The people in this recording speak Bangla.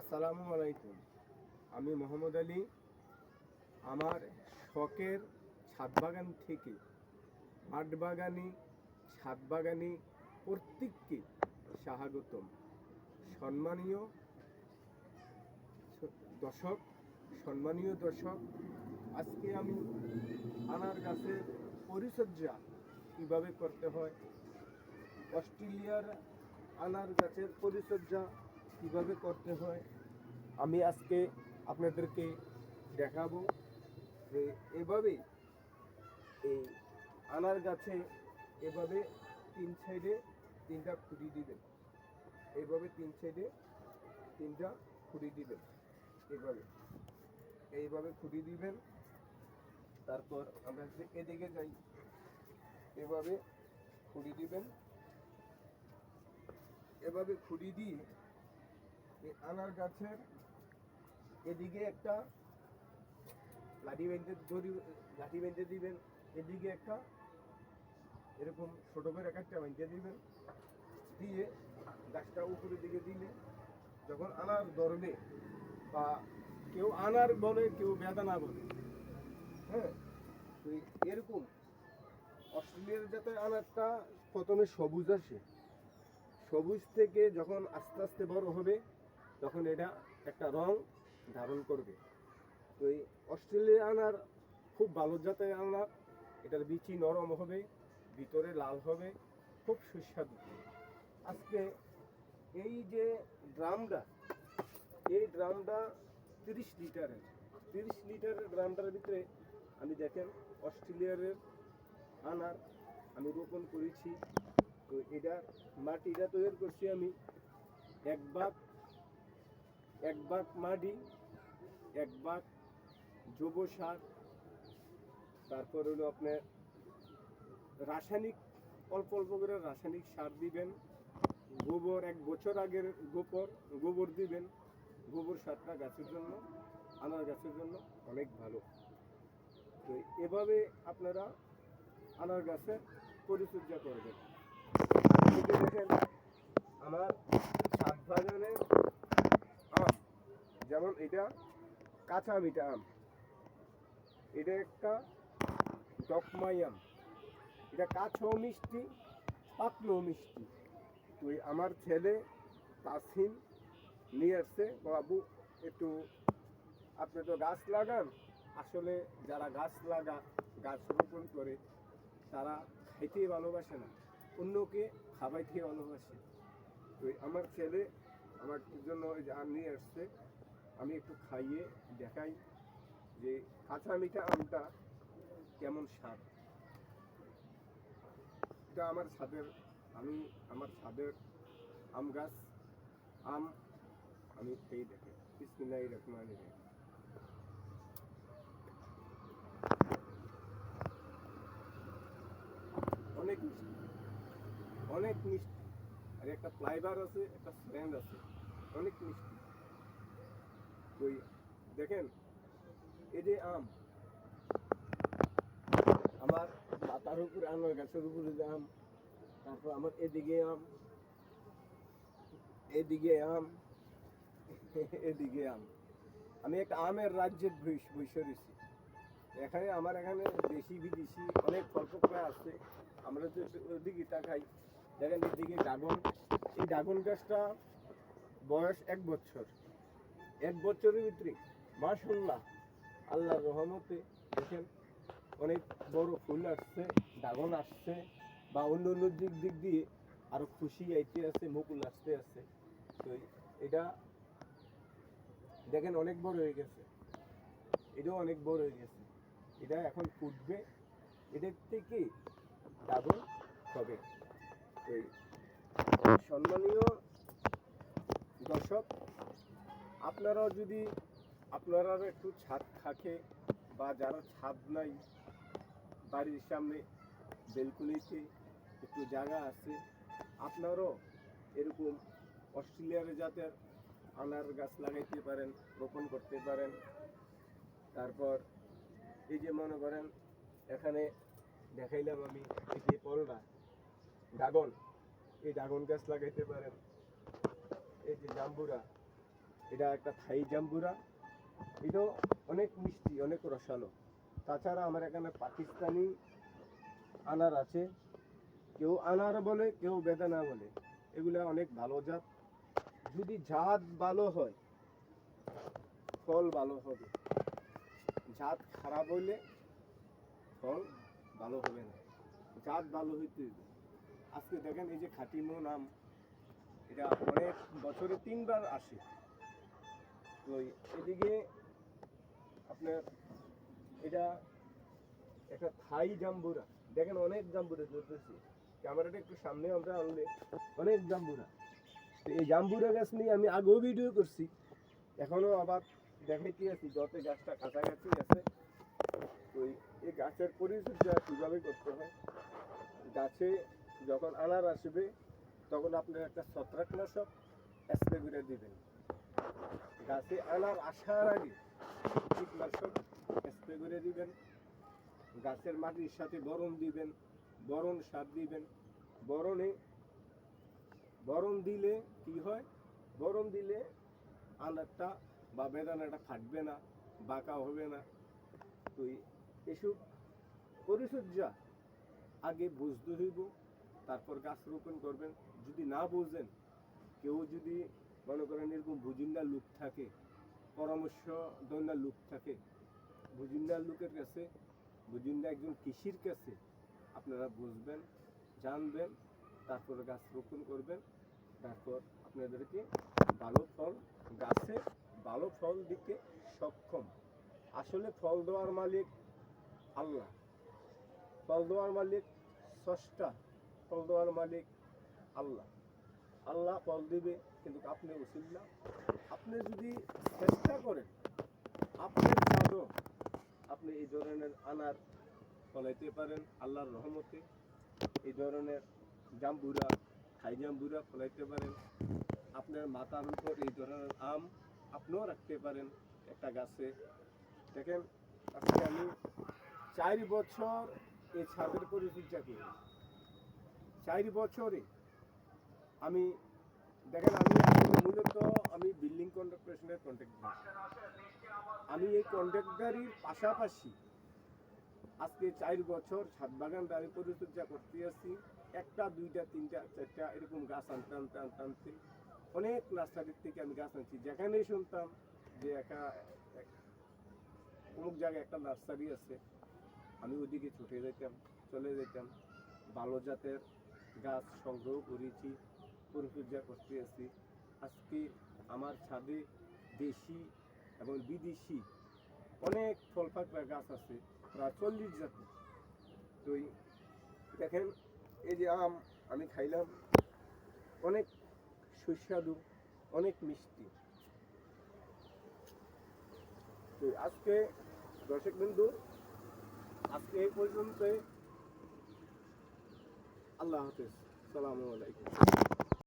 আসসালামু আলাইকুম। আমি মোহাম্মদ আলী। আমার শখের ছাদ বাগান থেকে মাঠ বাগানি, ছাদ বাগানি প্রত্যেককে স্বাগতম। সম্মানীয় দর্শক, আজকে আমি আনার গাছের পরিচর্যা কীভাবে করতে হয়, অস্ট্রেলিয়ার আনার গাছের পরিচর্যা কীভাবে করতে হয়, আমি আজকে আপনাদেরকে দেখাবো। যে এভাবে এই আনার গাছে এভাবে তিন সাইডে তিনটা খুঁটি দিবেন, এইভাবে তিন সাইডে তিনটা খুঁটি দিবেন, এইভাবে খুঁটি দিবেন। তারপর আমরা এদিকে যাই, এভাবে খুঁটি দিবেন। এভাবে খুঁটি দিয়ে এই আনার গাছের এদিকে একটা লাঠি বেঁধে দিবেন, এদিকে একটা এরকম ছোট করে একটা বেঁধে দিবেন, দিয়ে গাছটা উপরের দিকে দিলে যখন আনার ধরবে, বা কেউ আনার বলে কেউ বেদানা বলে, হ্যাঁ, তো এরকম অস্ট্রেলিয়ার জাতের আনারটা প্রথমে সবুজ আসে, সবুজ থেকে যখন আস্তে আস্তে বড় হবে তখন এটা একটা রং ধারণ করবে। তো এই অস্ট্রেলিয়া আনার খুব ভালো জাতের আনার, এটার বিচি নরম হবে, ভিতরে লাল হবে, খুব সুস্বাদু। আজকে এই যে ড্রামটা, এই ড্রামটা 30 লিটারের ড্রামটার ভিতরে আমি দেখেন অস্ট্রেলিয়ার আনার আমি রোপণ করেছি। তো এটার মাটিটা তৈরি করছি আমি এক ভাগ মাটি, এক ভাগ জৈব সার, তারপর হলো আপনার রাসায়নিক অল্প করে রাসায়নিক সার দিবেন, গোবর 1 বছর আগের গোবর দিবেন। গোবর সারটা গাছের জন্য, আনার গাছের জন্য অনেক ভালো। তো এভাবে আপনারা আনার গাছের পরিচর্যা করবেন। দেখেন আমার ছাদ বাগানে আম, যেমন এটা কাঁচা মিঠা আম, এটা একটা ডকমাই আম, এটা কাঁচাও মিষ্টি, পাকলেও মিষ্টি। তো আমার ছেলে তাসিম নিয়ে আসছে, বাবু একটু আপনি তো গাছ লাগান। আসলে যারা গাছ রোপণ করে তারা খাইতে ভালোবাসে না, অন্যকে খাওয়াইতে ভালোবাসে। তো আমার ছেলে আমার জন্য ওই যে আম নিয়ে আসছে, আমি একটু খাইয়ে দেখাই যে কাঁচা মিঠা আমটা কেমন স্বাদ। এটা আমার ছাদের আম গাছ, আমি খেয়ে দেখে বিসমিল্লাহির রহমানির রহিম। অনেক মিষ্টি, আর একটা ফ্লাইবার আছে, একটা স্ট্যান্ড আছে, অনেক মিষ্টি। তো দেখেন এই যে আম, আমার পাতার উপরে, আনার গাছের উপরে যে আম, তারপর আমার এদিকে আম, এদিকে আম, আমি একটা আমের রাজ্যের বৈশে রয়েছি। আমার এখানে দেশি বিদেশি অনেক ফলপ্রকার আছে। আমরা যে ওদিকে তাকাই, দেখেন এদিকে ড্রাগন, এই ড্রাগন গাছটা বয়স 1 বছর, 1 বছরের ভিতরে মাশাআল্লাহ আল্লাহর রহমতে দেখেন অনেক বড় ফুল আসছে, ড্রাগন আসছে, বা অন্য দিক দিয়ে আরো খুশি আইতে আছে, মুকুল আসতে আছে। তো এটা দেখেন অনেক বড় হয়ে গেছে, এটাও অনেক বড় হয়ে গেছে, এটা এখন ফুটবে, এদের থেকে ড্রাগন হবে। সম্মানীয় দর্শক, আপনারাও যদি আপনারাও একটু ছাদ থাকে, বা যারা ছাদ নাই, বাড়ির সামনে বেলকনিতে একটু জায়গা আছে, আপনারাও এরকম অস্ট্রেলিয়ার জাতের আনার গাছ লাগাইতে পারেন, রোপণ করতে পারেন। তারপর এই যে মনে করেন এখানে দেখাইলাম আমি, এই যে পলটা ড্রাগন, এই ড্রাগন গাছ লাগাইতে পারেন। এই যে জাম্বুরা, এই এটা একটা থাই জাম্বুরা, এটাও অনেক মিষ্টি, অনেক রসালো। তাছাড়া আমার এখানে পাকিস্তানি আনার আছে, কেউ আনার বলে, কেউ বেদানা বলে। এগুলা অনেক ভালো জাত। যদি জাত ভালো হয় ফল ভালো হবে, জাত খারাপ হইলে ফল ভালো হবে না। জাত ভালো হইতে হবে। আজকে দেখেন এই যে খাটিমো নাম, এটা অনেক বছরে 3 বার আসে। তো এদিকে আপনার এটা একটা থাই জাম্বুরা, দেখেন অনেক জাম্বুরা ধরতেছি। ক্যামেরাটা একটু সামনে আমরা আনলে অনেক জাম্বুরা। তো এই জাম্বুরা গাছ নিয়ে আমি আগেও ভিডিও করছি, এখনো আবার দেখাইতে আছি, যত গাছটা কাছাকাছি আছে। তো এই গাছের পরিচর্যা কীভাবে করতে হয়, গাছে যখন আনার আসবে তখন আপনার একটা ছত্রাকনাশক স্প্রে করে দিবেন। গাছে আনার আসার আগে কীটনাশক স্প্রে করে দিবেন। গাছের মাটির সাথে বরণ দিবেন, বরণ সার দিবেন। বরণ দিলে কি হয়, বরণ দিলে আনারটা বা বেদানাটা ফাটবে না, বাঁকা হবে না। তো এসব পরিচর্যা আগে বুঝতে হইব, তারপর গাছ রোপণ করবেন। যদি না বুঝেন, কেউ যদি মনে করেন এরকম বুঝিন্দার লোক থাকে, পরামর্শ দন্যার লোক থাকে, বুঝিন্দার লোকের কাছে, বুঝিন্দা একজন কৃষির কাছে আপনারা বুঝবেন, জানবেন, তারপরে গাছ রোপণ করবেন। তারপর আপনাদেরকে ভালো ফল, গাছে ভালো ফল দিতে সক্ষম। আসলে ফল দেওয়ার মালিক আল্লাহ, ফল দেওয়ার মালিক স্রষ্টা, ফল দেওয়ার মালিক আল্লাহ। আল্লাহ ফল দিবে, কিন্তু আপনি উসিলা। আপনি যদি চেষ্টা করেন, আপনার ছাদও আপনি এই ধরনের আনার ফলাইতে পারেন আল্লাহর রহমতে। এই ধরনের জাম্বুরা, থাই জাম্বুরা ফলাইতে পারেন। আপনার মাথার উপর এই ধরনের আম আপনিও রাখতে পারেন একটা গাছে। দেখেন আজকে আমি 4 বছর এই ছাদের পরিচর্যা করি। 4 বছরে আমি দেখেন, মূলত আমি বিল্ডিং কন্ট্রাক্টরের কন্ট্রাক্টর। আমি এই কন্ট্রাক্টরির পাশাপাশি আজকে 4 বছর ছাদ বাগান আমি পরিচর্যা করতে আসছি। 1টা 2টা 3টা 4টা এরকম গাছ আনতে অনেক নার্সারির থেকে আমি গাছ আনছি। যেখানেই শুনতাম যে অমুক জায়গায় একটা নার্সারি আছে, আমি ওইদিকে চলে যেতাম। ভালো জাতের গাছ সংগ্রহ করেছি, পরিচর্যা করতে আসছি। আজকে আমার ছাদে দেশি এবং বিদেশি অনেক ফল পাকড়া গাছ আছে, প্রায় 40 জাতের। তো দেখেন এই যে আম আমি খাইলাম, অনেক সুস্বাদু, অনেক মিষ্টি। তো আজকে দর্শক বিন্দু, আজকে এই পর্যন্ত। আল্লাহ হাফেজ, সালামু আলাইকুম।